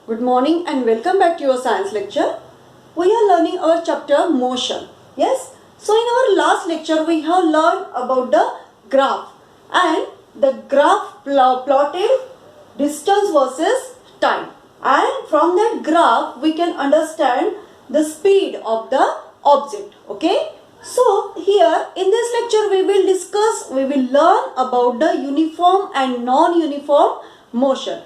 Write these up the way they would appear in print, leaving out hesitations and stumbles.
Good morning and welcome back to your science lecture. We are learning our chapter motion. Yes. So in our last lecture we have learned about the graph and the graph plotted distance versus time, and from that graph we can understand the speed of the object. Okay. So here in this lecture we will learn about the uniform and non-uniform motion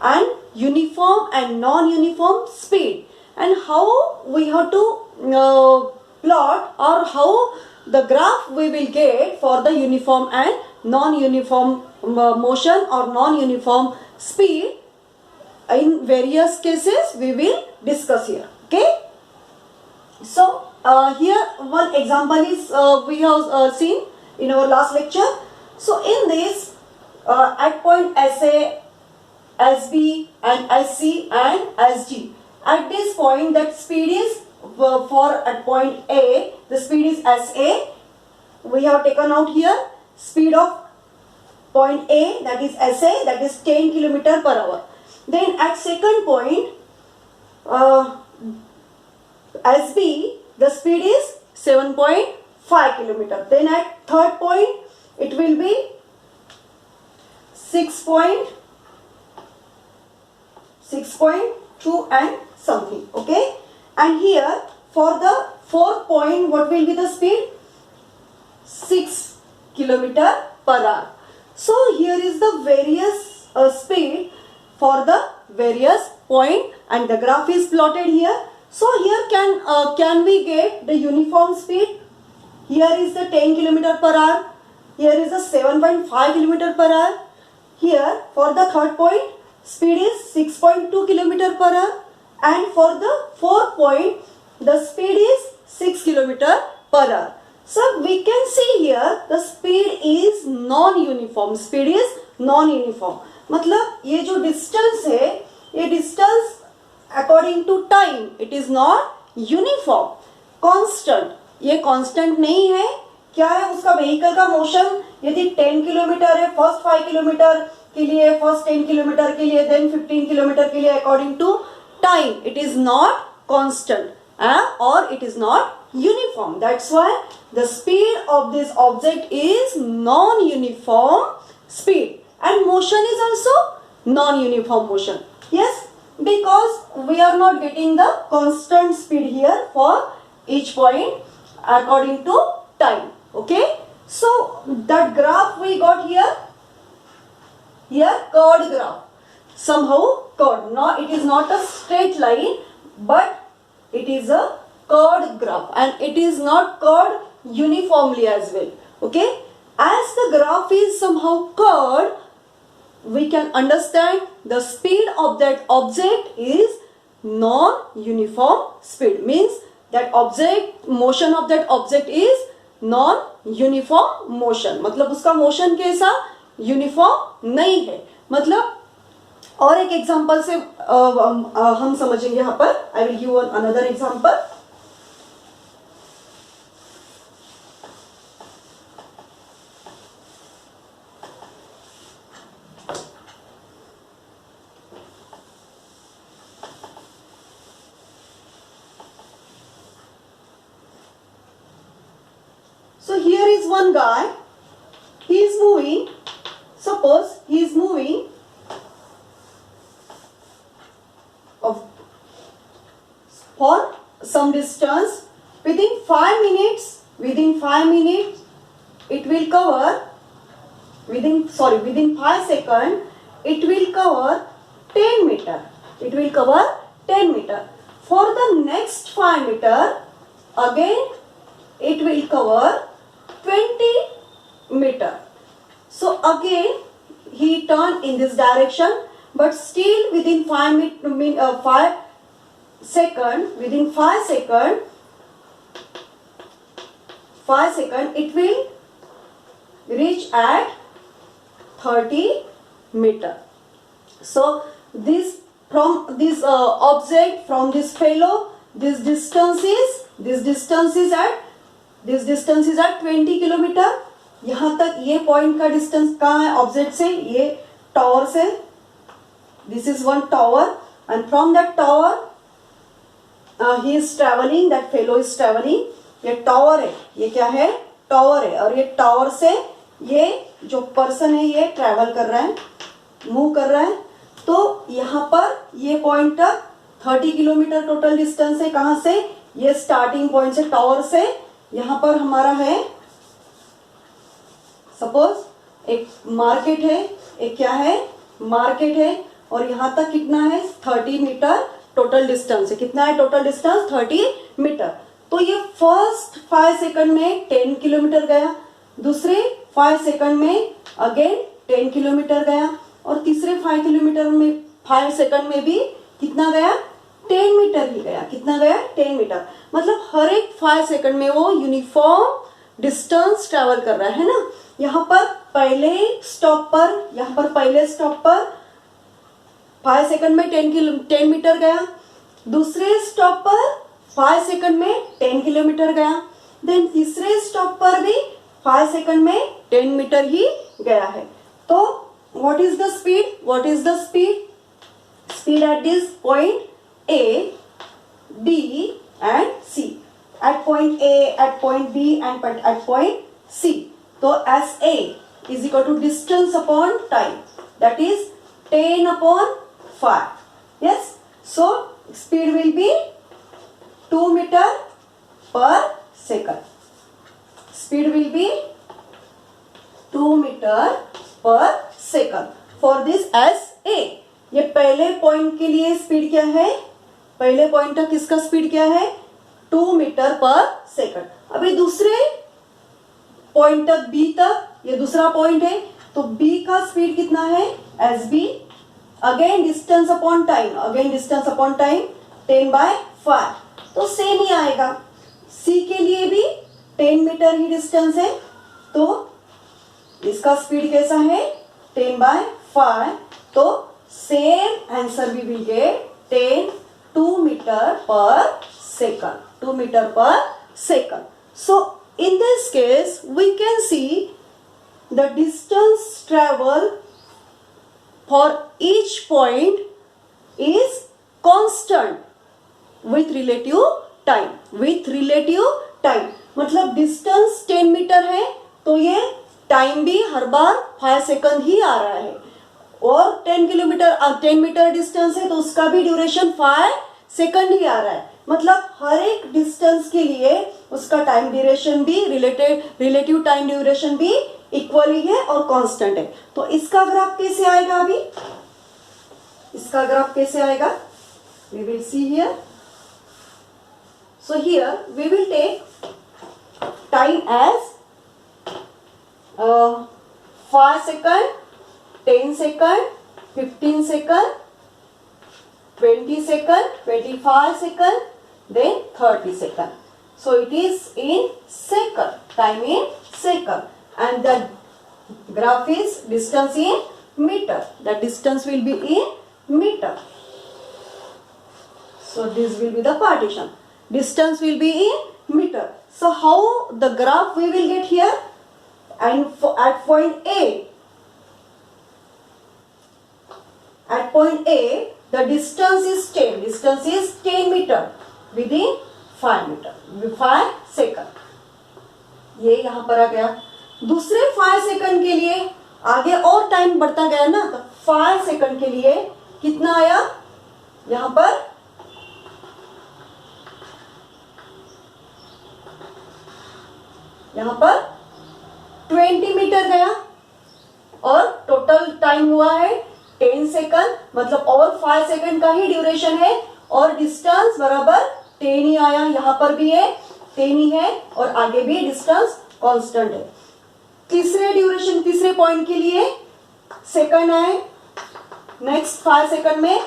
and uniform and non-uniform speed, and how we have to plot, or how the graph we will get for the uniform and non-uniform motion or non-uniform speed. In various cases we will discuss here. Okay. So here one example is we have seen in our last lecture. So in this at point SA, SB and SC and SG, at this point that speed is for at point A, the speed is SA. We have taken out here speed of point A, that is SA, that is 10 km per hour. Then at second point SB, the speed is 7.5 km. Then at third point it will be 6.2 and something. Okay. And here for the fourth point, what will be the speed? 6 km per hour. So here is the various speed for the various point, and the graph is plotted here. So here can we get the uniform speed? Here is the 10 km per hour. Here is the 7.5 km per hour. Here for the third point speed is 6.2 km per hour, and for the fourth point the speed is 6 km per hour. So we can see here the speed is non-uniform. Speed is non-uniform. मतलब ये जो distance है, ये distance according to time it is not uniform. Constant, ये constant नहीं है. क्या है उसका vehicle का motion? यदि 10 किलोमीटर है, फर्स्ट 5 किलोमीटर के लिए, फर्स्ट 10 किलोमीटर के लिए, देन 15 किलोमीटर के लिए, according to time it is not constant और it is not uniform. That's why the speed of this object is non uniform speed, and motion is also non uniform motion. Yes, because we are not getting the constant speed here for each point according to time. Okay. So that graph we got here curved graph, somehow curved. Now it is not a straight line, but it is a curved graph, and it is not curved uniformly as well. Okay. As the graph is somehow curved, we can understand the speed of that object is non-uniform speed. Means that object, motion of that object is non-uniform motion. मतलब उसका motion कैसा? Uniform नहीं है. मतलब और एक example से हम समझेंगे यहाँ पर. I will give another example. So here is one guy. He is moving. Suppose he is moving for some distance. Within 5 minutes it will cover, within 5 seconds it will cover 10 meter. It will cover 10 meter. For the next 5 meter again it will cover 20 meter. So again he turned in this direction, but still within 5 seconds, it will reach at 30 meter. So this from this object, from this fellow, this distance is at 20 kilometre. यहाँ तक ये point का distance कहाँ है object से? ये tower से. This is one tower. and from that tower he is traveling, that fellow is traveling. ये टावर है, ये क्या है, टावर है, और ये टावर से ये जो पर्सन है ये ट्रैवल कर रहा है, मूव कर रहा है. तो यहाँ पर ये पॉइंट तक 30 किलोमीटर टोटल डिस्टेंस है. कहाँ से, ये स्टार्टिंग पॉइंट से, टावर से. यहाँ पर हमारा है, सपोज एक मार्केट है, एक क्या है, मार्केट है, और यहाँ तक कितना है, 30 मीटर टोटल डिस्टेंस है. कितना है टोटल डिस्टेंस, 30 मीटर. तो ये फर्स्ट 5 सेकंड में 10 किलोमीटर गया, दूसरे 5 सेकंड में अगेन 10 किलोमीटर गया, और तीसरे 5 किलोमीटर में 5 सेकंड में भी कितना गया, 10 मीटर ही गया. कितना गया, 10 मीटर. मतलब हर एक 5 सेकंड में वो यूनिफॉर्म डिस्टेंस ट्रेवल कर रहा है ना. यहाँ पर पहले स्टॉप पर 5 सेकंड में 10 मीटर गया, दूसरे स्टॉप पर 5 सेकंड में 10 किलोमीटर गया, देन तीसरे स्टॉप पर भी 5 सेकंड में 10 मीटर ही गया है. तो what is the speed, speed at this point A, B and C, at point A, at point B and at point C. So as A is equal to distance upon time, that is 10 upon 5. Yes, so speed will be 2 meter per second. Speed will be 2 meter per second for this as A. ये पहले point के लिए speed क्या है, पहले point तक किसका speed क्या है, 2 मीटर पर सेकंड. अभी दूसरे पॉइंट तक, बी तक, ये दूसरा पॉइंट है, तो बी का स्पीड कितना है, S B. Again distance upon time 10/5. तो सेम ही आएगा. सी के लिए भी 10 मीटर ही डिस्टेंस है, तो इसका स्पीड कैसा है, 10/5. तो same answer we will get 2 metre per second. So in this case we can see the distance travel for each point is constant with relative time. मतलब डिस्टेंस 10 मीटर है, तो ये टाइम भी हर बार 5 सेकंड ही आ रहा है, और 10 मीटर डिस्टेंस है तो उसका भी ड्यूरेशन 5 सेकंड ही आ रहा है. मतलब हर एक डिस्टेंस के लिए उसका टाइम ड्यूरेशन भी, रिलेटिव टाइम ड्यूरेशन भी इक्वली है और कांस्टेंट है. तो इसका ग्राफ कैसे आएगा, अभी इसका ग्राफ कैसे आएगा, we will see here. So here we will take time as 5 second, 10 second, 15 second, 20 second, 25 second, then 30 second. So it is in second, time in second, and the graph is distance in meter. The distance will be in meter. So this will be the partition. Distance will be in meter. So how the graph we will get here, and at point A, the distance is 10 meter within 5 second. ये यहाँ पर आ गया. दूसरे 5 second के लिए आगे और time बढ़ता गया ना, तो 5 सेकंड के लिए कितना आया, यहाँ पर यहाँ पर 20 मीटर गया और टोटल टाइम हुआ है 10 सेकंड, मतलब और 5 सेकंड का ही ड्यूरेशन है और डिस्टेंस बराबर 10 ही आया, यहाँ पर भी है 10 ही है और आगे भी डिस्टेंस कांस्टेंट है. तीसरे पॉइंट के लिए सेकंड आए, नेक्स्ट 5 सेकंड में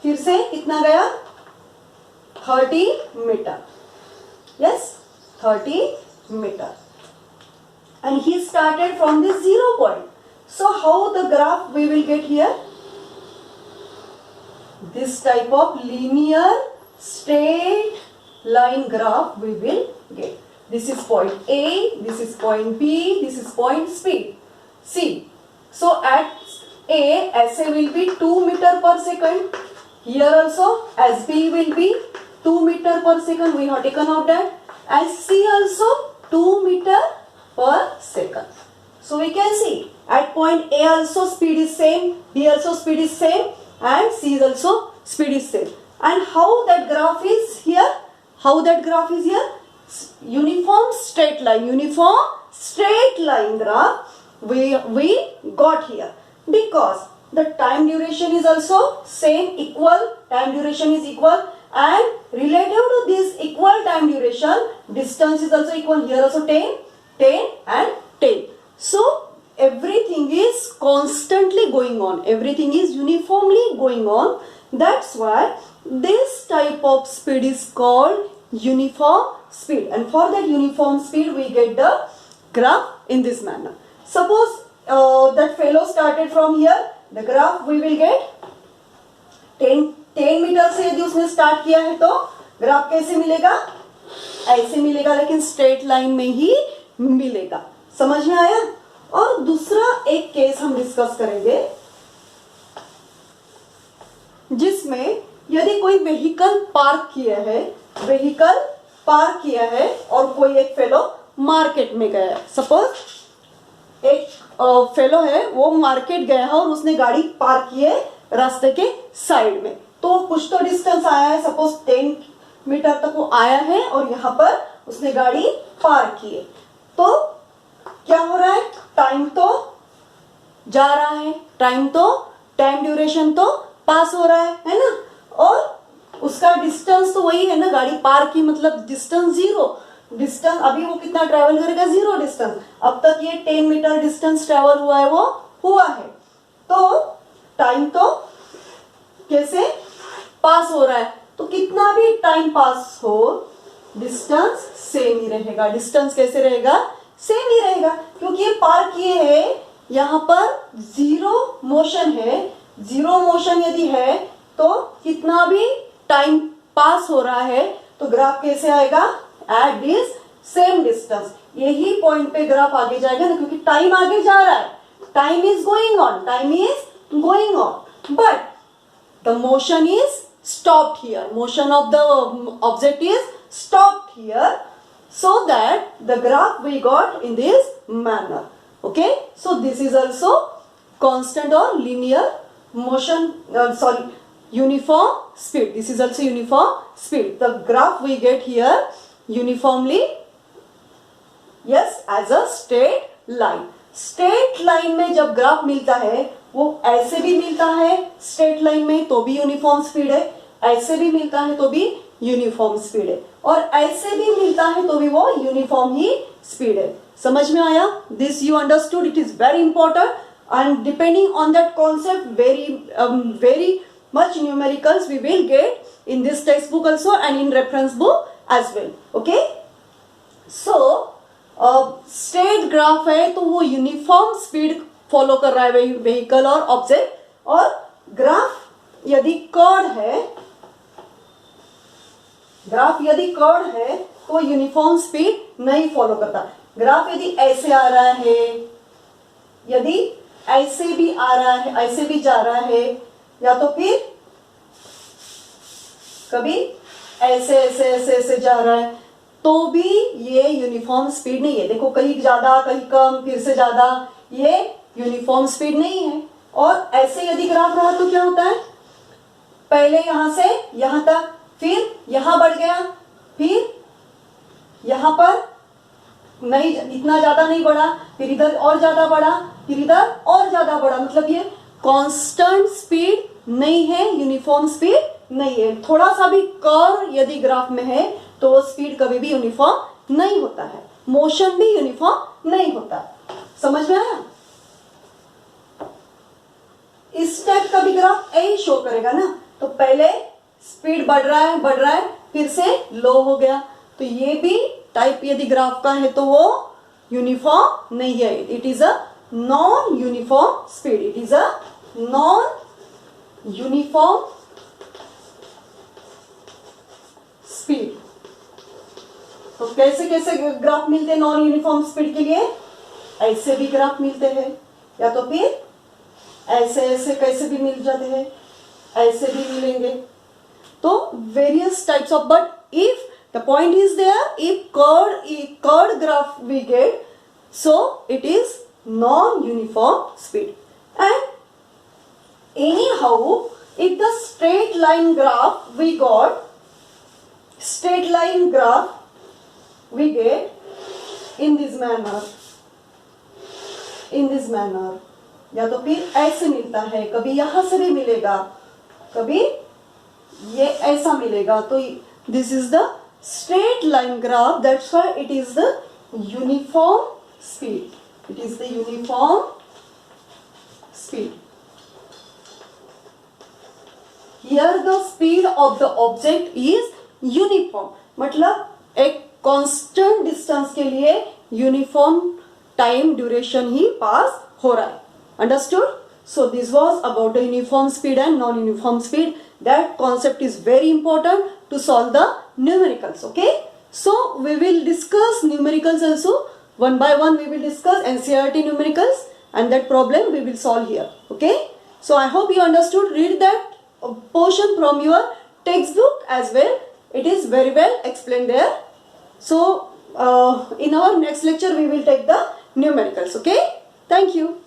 फिर से कितना गया 30 metre. Yes 30 metre. And he started from the 0 point. So how the graph we will get here? This type of linear straight line graph we will get. This is point A, this is point B, this is point C. So at A, SA will be 2 meter per second. here also as b will be 2 meter per second, we have taken out that, as c also 2 meter per second. So we can see at point A also speed is same, B also speed is same, and C is also speed is same. And how that graph is here? How that graph is here? Uniform straight line, uniform straight line graph we got here, because the time duration is also same, equal, time duration is equal, and relative to this equal time duration, distance is also equal, here also 10, 10 and 10. So everything is constantly going on, everything is uniformly going on. That's why this type of speed is called uniform speed, and for that uniform speed we get the graph in this manner. Suppose that fellow started from here, the graph we will get 10 metre से यदि उसने start किया है तो graph कैसे मिलेगा? ऐसे मिलेगा, लेकिन स्ट्रेट लाइन में ही मिलेगा। समझ में आया? और दूसरा एक केस हम डिस्कस करेंगे जिसमें यदि कोई व्हीकल पार्क किया है, व्हीकल पार्क किया है और कोई एक फेलो मार्केट में गया है। सपोज एक फेलो है, वो मार्केट गया है और उसने गाड़ी पार्क की है रास्ते के साइड में, तो कुछ तो डिस्टेंस आया है, सपोज 10 मीटर तक वो आया है और यहाँ पर उसने गाड़ी पार्क की है। तो क्या हो रहा है? टाइम तो जा रहा है, टाइम ड्यूरेशन तो पास हो रहा है ना, और उसका डिस्टेंस तो वही है ना, गाड़ी पार्क की मतलब डिस्टेंस जीरो, डिस्टेंस अभी वो कितना ट्रेवल करेगा? Zero distance. अब तक ये 10 मीटर डिस्टेंस ट्रेवल हुआ है, वो हुआ है, तो टाइम तो कैसे पास हो रहा है, तो कितना भी टाइम पास हो डिस्टेंस सेम ही रहेगा। डिस्टेंस कैसे रहेगा? सेम ही रहेगा, क्योंकि ये पार्क किए है, यहाँ पर जीरो मोशन है, जीरो मोशन यदि है तो कितना भी टाइम पास हो रहा है तो ग्राफ कैसे आएगा? At this same distance. यही पॉइंट पे ग्राफ आगे जाएगा ना, क्योंकि टाइम आगे जा रहा है, time is going on, time is going on, but the motion is stopped here, motion of the object is stopped here, so that the graph we got in this manner. Okay, so this is also constant or linear motion, uniform speed. This is also uniform speed. The graph we get here uniformly, yes, as a straight line. Straight line में जब graph मिलता है वो ऐसे भी मिलता है straight line में तो भी यूनिफॉर्म स्पीड है, ऐसे भी मिलता है तो भी यूनिफॉर्म स्पीड है, और ऐसे भी मिलता है तो भी वो यूनिफॉर्म ही स्पीड है। समझ में आया? This you understood? It is very important, and depending on that concept very much numericals we will get in this textbook also and in reference book as well. Okay, so straight graph है तो वो uniform speed follow कर रहा है vehicle और object, और graph यदि curve है, ग्राफ यदि कर्व है तो यूनिफॉर्म स्पीड नहीं फॉलो करता। ग्राफ यदि ऐसे आ रहा है, यदि ऐसे भी आ रहा है, ऐसे भी जा रहा है, या तो फिर कभी ऐसे ऐसे ऐसे ऐसे जा रहा है, तो भी ये यूनिफॉर्म स्पीड नहीं है। देखो, कहीं ज्यादा कहीं कम, फिर से ज्यादा, ये यूनिफॉर्म स्पीड नहीं है। और ऐसे यदि ग्राफ रहा तो क्या होता है? पहले यहां से यहां तक, फिर यहां बढ़ गया, फिर यहां पर नहीं, इतना ज्यादा नहीं बढ़ा, फिर इधर और ज्यादा बढ़ा, फिर इधर और ज्यादा बढ़ा, मतलब ये कांस्टेंट स्पीड नहीं है, यूनिफॉर्म स्पीड नहीं है। थोड़ा सा भी कर्व यदि ग्राफ में है तो वो स्पीड कभी भी यूनिफॉर्म नहीं होता है, मोशन भी यूनिफॉर्म नहीं होता। समझ में आया? इस टाइप का भी ग्राफ यही शो करेगा ना, तो पहले स्पीड बढ़ रहा है, फिर से लो हो गया, तो ये भी टाइप यदि ग्राफ का है तो वो यूनिफॉर्म नहीं है। It is a non uniform speed, it is a non uniform speed. तो कैसे कैसे ग्राफ मिलते हैं नॉन यूनिफॉर्म स्पीड के लिए? ऐसे भी ग्राफ मिलते हैं, या तो फिर ऐसे ऐसे कैसे भी मिल जाते हैं, ऐसे भी मिलेंगे. तो various types of, but if the point is there, if curved graph we get, so it is non-uniform speed. And anyhow, if the straight line graph we got, straight line graph we get in this manner, या तो फिर ऐसे मिलता है, कभी यहाँ से भी मिलेगा, कभी ये ऐसा मिलेगा. तो this is the straight line graph, that's why it is the uniform speed. It is the uniform speed. Here the speed of the object is uniform. मतलब एक constant distance के लिए uniform time duration ही pass हो रहा है. Understood? So this was about the uniform speed and non-uniform speed. That concept is very important to solve the numericals. Okay? So we will discuss numericals also. One by one we will discuss NCERT numericals, and that problem we will solve here. Okay? So I hope you understood. Read that portion from your textbook as well. It is very well explained there. So in our next lecture we will take the numericals. Okay? Thank you.